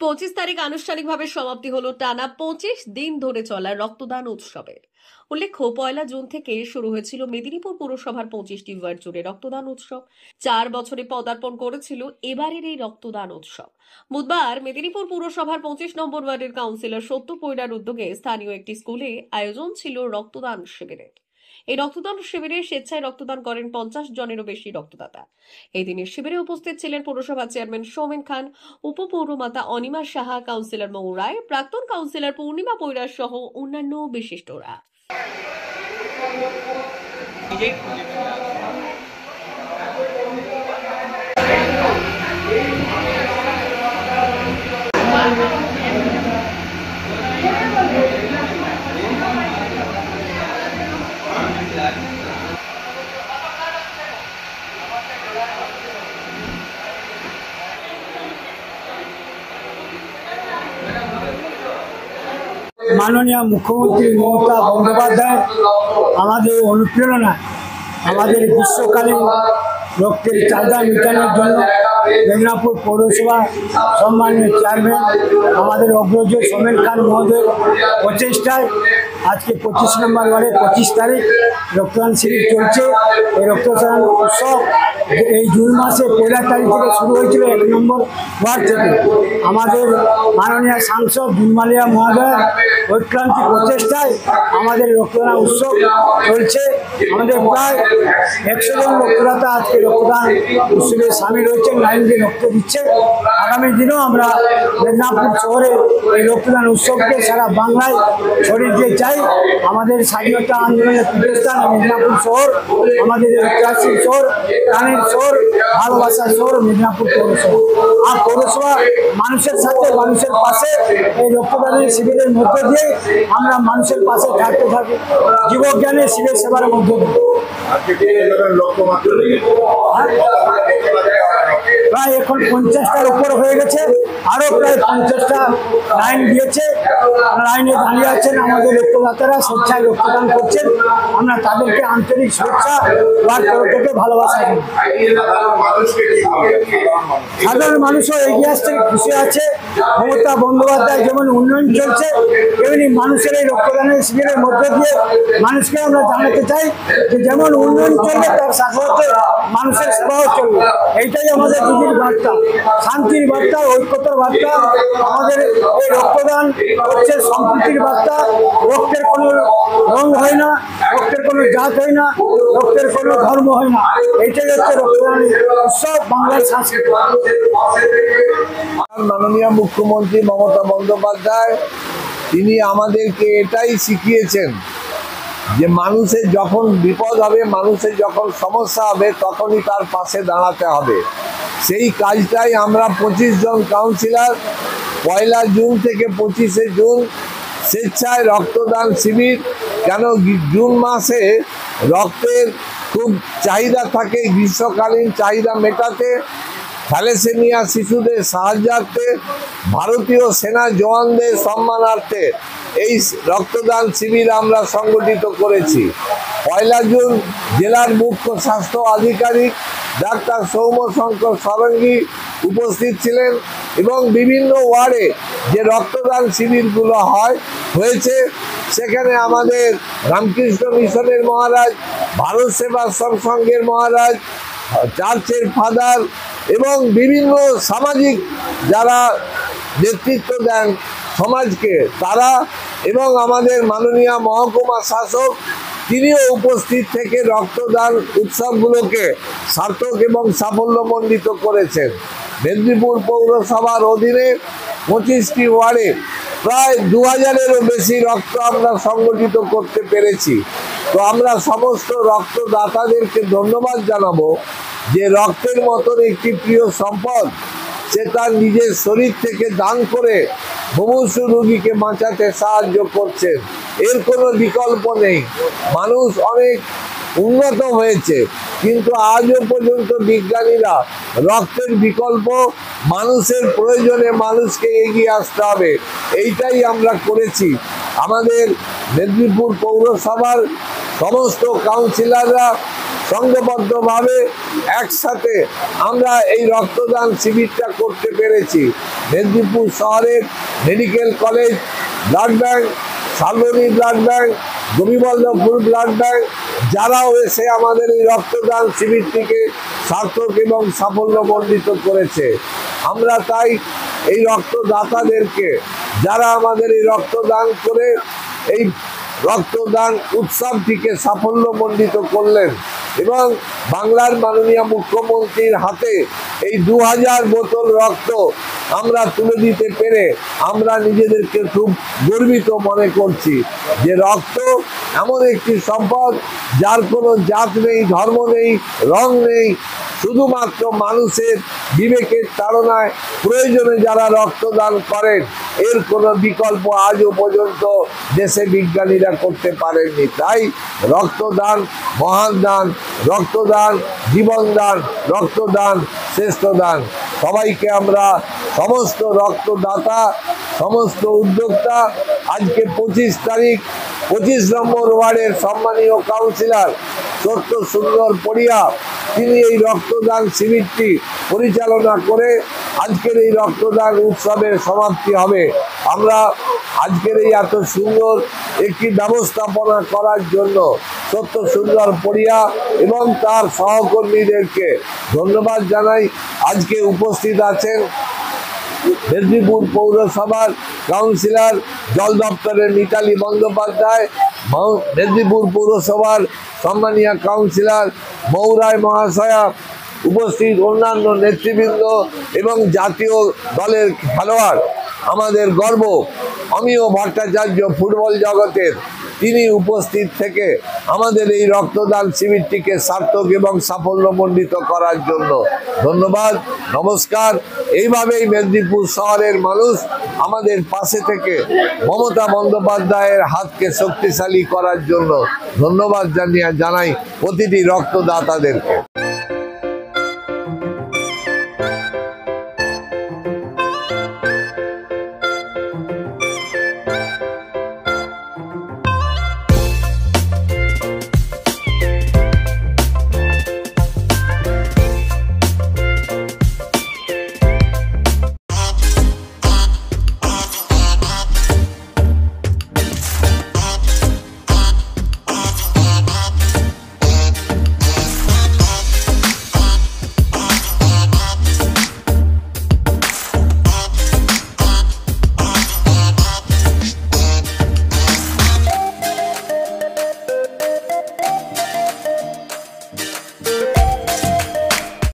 25 তারিখ আনুষ্ঠানিকভাবে সমাপ্তি হলো টানা 25 দিন ধরে চলা রক্তদান উৎসবের। উল্লেখ্য, 1 জুন থেকে শুরু হয়েছিল মেদিনীপুর পুরসভার 25টি ওয়ার্ড জুড়ে রক্তদান উৎসব। 4 বছরে পদার্পণ করেছিল এবারের এই রক্তদান উৎসব। বুধবার মেদিনীপুর পুরসভার 25 নম্বর ওয়ার্ডের কাউন্সিলর সত্য পৈড়ার উদ্যোগে স্থানীয় একটি স্কুলে আয়োজন ছিল রক্তদান শিবিরের। এই রক্তদান শিবিরে স্বেচ্ছায় রক্তদান করেন 50 জনেরও বেশি রক্তদাতা। এই দিনের শিবিরে উপস্থিত ছিলেন পৌরসভা চেয়ারম্যান সৌমেন খান, উপপৌরমাতা অনিমা সাহা, কাউন্সিলর মৌ রায়, প্রাক্তন কাউন্সিলর পূর্ণিমা পৈরা সহ অন্যান্য বিশিষ্টরা। মাননীয় মুখ্যমন্ত্রী মমতা বন্দ্যোপাধ্যায় আমাদের অনুপ্রেরণা, আমাদের গ্রীষ্মকালীন রক্তের চাহিদা মেটানোর জন্য মেদিনীপুর পৌরসভা সম্মানীয় চেয়ারম্যান আমাদের অগ্রজ সৌমেন খান মহোদয়ের প্রচেষ্টায় আজকে 25 নম্বর ওয়ার্ডে 25 তারিখ রক্তদান শিবির চলছে। এই রক্তদান উৎসব এই জুন মাসে 1 তারিখ থেকে শুরু হয়েছিল 1 নম্বর ওয়ার্ড থেকে। আমাদের মাননীয় সাংসদ জুনমালিয়া মহোদয়ের ঐক্রান্তিক প্রচেষ্টায় আমাদের রক্তদান উৎসব চলছে। আমাদের প্রায় 100 জন রক্তদাতা আজকে রক্তদান উৎসবে সামিল হয়েছে, লাইন দিয়ে রক্ত দিচ্ছে। আগামী দিনেও আমরা মেদিনীপুর শহরে এই রক্তদান উৎসবকে সারা বাংলায় ছড়িয়ে দিয়ে চাই। আমাদের স্বাধীনতা আন্দোলনের প্রতিষ্ঠান মেদিনীপুর শহর, আমাদের ঐতিহাসিক শহর, প্রাণের শহর, ভালোবাসার শহর মেদিনীপুর পৌরসভা। আর পৌরসভা মানুষের সাথে, মানুষের পাশে এই রক্তদানের শিবিরের মধ্য দিয়ে আমরা মানুষের পাশে থাকতে থাকি, জীবজ্ঞানের শিবির সেবার মধ্য দিয়ে। প্রায় এখন 50টার উপর হয়ে গেছে, আরো প্রায় 50টা লাইন দিয়েছে। লাইনে দাঁড়িয়ে আছেন আমাদের রক্তদাতারা, স্বেচ্ছায় রক্তদান করছেন। আমরা তাদেরকে আন্তরিক শুভেচ্ছা ওয়ার্ড তরফ থেকে ভালোবাসা দিই। সাধারণ মানুষও এগিয়ে আসতে খুশি আছে। মমতা বন্দ্যোপাধ্যায় যেমন উন্নয়ন চলছে, তেমনি মানুষের এই রক্তদানের শিবিরের মধ্যে দিয়ে মানুষকে আমরা জানাতে চাই যে যেমন উন্নয়ন চলবে তার সাথে সাথে মানুষের সেবাও চলবে। এইটাই আমাদের দিদির বার্তা, শান্তির বার্তা, ঐক্যতার বার্তা। আমাদের এই রক্তদান হচ্ছে সম্প্রীতির বার্তা। রক্তের কোনো রং হয় না, রক্তের কোনো জাত হয় না, রক্তের কোনো ধর্ম হয় না। এইটাই হচ্ছে রক্তদান উৎসব, বাংলার সংস্কৃতি। মাননীয় মুখ্যমন্ত্রী মমতা বন্দ্যোপাধ্যায় তিনি আমাদেরকে এটাই শিখিয়েছেন যে মানুষের যখন বিপদ হবে, মানুষের যখন সমস্যা হবে, তখনই তার পাশে দাঁড়াতে হবে। সেই কাজটাই আমরা 25 জন কাউন্সিলর 1 জুন থেকে 25 জুন স্বেচ্ছায় রক্তদান শিবির। কেন জুন মাসে রক্তের খুব চাহিদা থাকে, গ্রীষ্মকালীন চাহিদা মেটাতে, থ্যালাসেমিয়া শিশুদের সাহায্যার্থে, ভারতীয় সেনা জওয়ানদের সম্মানার্থে এই রক্তদান শিবির আমরা সংগঠিত করেছি। 1 জুন জেলার মুখ্য স্বাস্থ্য আধিকারিক ডাক্তার সৌম্যশঙ্কর সারঙ্গী উপস্থিত ছিলেন এবং বিভিন্ন ওয়ার্ডে যে রক্তদান শিবিরগুলো হয়েছে সেখানে আমাদের রামকৃষ্ণ মিশনের মহারাজ, ভারত সেবাশ্রম সংঘের মহারাজ, চার্চের ফাদার এবং বিভিন্ন সামাজিক যারা নেতৃত্ব দেন সমাজকে তারা, এবং আমাদের মাননীয় মহকুমা শাসক তিনিও উপস্থিত থেকে রক্তদান উৎসবগুলোকে সার্থক এবং সাফল্যমণ্ডিত করেছেন। মেদিনীপুর পৌরসভার অধীনে 25টি ওয়ার্ডে প্রায় 2000-এরও বেশি রক্ত আমরা সংগঠিত করতে পেরেছি। তো আমরা সমস্ত রক্তদাতাদেরকে ধন্যবাদ জানাবো যে রক্তের মতন একটি প্রিয় সম্পদ সে তার নিজের শরীর থেকে দান করে মুমূর্ষু রোগীকে বাঁচাতে সাহায্য করছেন। এর কোনো বিকল্প নেই। মানুষ অনেক উন্নত হয়েছে, কিন্তু আজও পর্যন্ত বিজ্ঞানীরা রক্তের বিকল্প, মানুষের প্রয়োজনে মানুষকে এগিয়ে আসতে হবে, এইটাই আমরা করেছি। আমাদের মেদিনীপুর পৌরসভার সমস্ত কাউন্সিলররা সংঘবদ্ধভাবে একসাথে আমরা এই রক্তদান শিবিরটা করতে পেরেছি। মেদিনীপুর শহরের medical college blood bank, Salboni blood bank, Gopiballavpur blood bank যারাও এসে আমাদের এই রক্তদান শিবিরটিকে সার্থক এবং সাফল্যমণ্ডিত করেছে। আমরা তাই এই রক্তদাতাদেরকে, যারা আমাদের এই রক্তদান করে এই রক্তদান উৎসবটিকে সাফল্যমণ্ডিত করলেন এবং বাংলার মাননীয় মুখ্যমন্ত্রীর হাতে এই 2000 বোতল রক্ত আমরা তুলে দিতে পেরে আমরা নিজেদেরকে খুব গর্বিত মনে করছি যে রক্ত এমন একটি সম্পদ যার কোনো জাত নেই, ধর্ম নেই, রং নেই, শুধুমাত্র মানুষের বিবেকের তাড়নায় প্রয়োজনে যারা রক্তদান করেন এর কোনো বিকল্প আজও পর্যন্ত দেশে বিজ্ঞানীরা করতে পারেননি। তাই রক্তদান মহান দান, রক্তদান জীবনদান, রক্তদান শ্রেষ্ঠ দান। সবাইকে আমরা সমস্ত রক্তদাতা, সমস্ত উদ্যোক্তা, আজকে 25 তারিখ 25 নম্বর ওয়ার্ডের সম্মানীয় কাউন্সিলর সত্য সুন্দর পড়িয়া তিনি এই রক্তদান শিবিরটি পরিচালনা করে আজকের এই রক্তদান উৎসবের সমাপ্তি হবে। আমরা আজকের এই এত সুন্দর একটি ব্যবস্থাপনা করার জন্য সত্য সুন্দর পড়িয়া এবং তার সহকর্মীদেরকে ধন্যবাদ জানাই। আজকে উপস্থিত আছেন মেদিনীপুর পৌরসভার কাউন্সিলর জল দপ্তরের মিতালি বন্দ্যোপাধ্যায়, মেদিনীপুর পৌরসভার সম্মানীয় কাউন্সিলর মৌরায় মহাশয়া, উপস্থিত অন্যান্য নেতৃবৃন্দ এবং জাতীয় দলের খেলোয়াড়, আমাদের গর্ব অমিয় ভট্টাচার্য ফুটবল জগতের, তিনি উপস্থিত থেকে আমাদের এই রক্তদান শিবিরটিকে সার্থক এবং সাফল্যমণ্ডিত করার জন্য ধন্যবাদ, নমস্কার। এইভাবেই মেদিনীপুর শহরের মানুষ আমাদের পাশে থেকে মমতা বন্দ্যোপাধ্যায়ের হাতকে শক্তিশালী করার জন্য ধন্যবাদ জানাই প্রতিটি রক্তদাতাদেরকে।